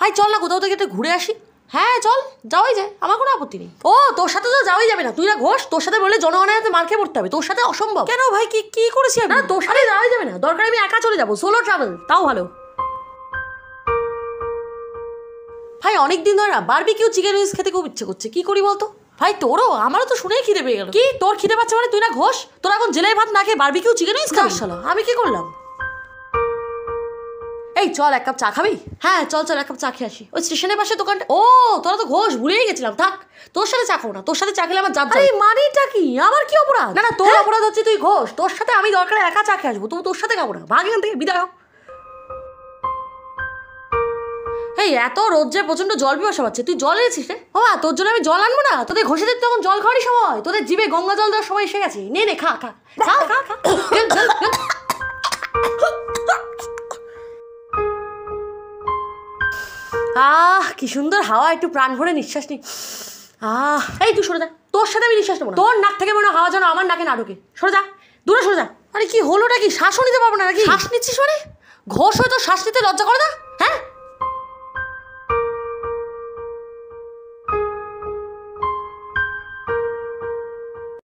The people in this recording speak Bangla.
ভাই চল না কোথাও থেকে একটু ঘুরে আসি। হ্যাঁ চল, যাওয়াই যায়, আমার কোনো আপত্তি নেই। ও তোর সাথে তো যাওয়াই যাবে না, তুই না ঘোষ, তোর সাথে বললে জনগণের হাতে মার খেয়ে পড়তে হবে, তোর সাথে অসম্ভব। কেন ভাই, কি কি করেছি আমি? না তোর সাথে যাওয়াই যাবে না, দরকার আমি একা চলে যাবো, সোলো ট্রাভেল, তাও ভালো। ভাই অনেকদিন ধরে না বারবিকিউ চিকেন উইংস খেতে খুব ইচ্ছে করছে, কি করি বলতো? ভাই তোরও? আমারও তো শুনেই খিদে পেয়ে গেল। কি তোর খিদে পাচ্ছে মানে? তুই না ঘোষ, তোর এখন জেলায় ভাত না খেয়ে বারবিকিউ চিকেন উইংস খাস? শালা আমি কি করলাম? এই চল এক কাপ চা খাবি? হ্যাঁ চল চল এক কাপ চা খেয়ে আসি, ওই স্টেশনের পাশে দোকানটা। ও তোরা তো ঘোষ, ভুলেই গেছিলাম, থাক তোর সাথে চা খাবো না, তোর সাথে চা খেলে আমার জাত। আরে মানেটা কি? আমার কি অপরাধ? না না তোর অপরাধ হচ্ছে তুই ঘোষ, তোর সাথে আমি দরকারে একা চা খেয়ে আসবো, তবু তোর সাথে খাবো না, ভাগ এখান থেকে, বিদায় হ। এই এত রোদ যে প্রচন্ড জল পিপাসা পাচ্ছে, তুই জল এনেছিস রে? বাবা তোর জন্য আমি জল আনবো না? তোদের ঘষেদের তখন জল খাওয়ারই সময়, তোদের জিভে গঙ্গা জল দেওয়ার সময় এসে গেছে, নে নে খা খা খা খা খা। কি সুন্দর হাওয়া, একটু প্রাণ ভরে নিঃশ্বাস নি। এই তুই সরে যা, তোর সাথে আমি নিঃশ্বাস নেবো না। তোর নাক থেকে মনে হাওয়া যেন আমার নাকে না ঢোকে, সরে যা, দূরে সরে যা। আরে কি হলোটা কি? শ্বাসও নিতে পারবো না নাকি? শ্বাস নিচ্ছিস মানে? ঘোষ হয়তো শ্বাস নিতে লজ্জা করে না?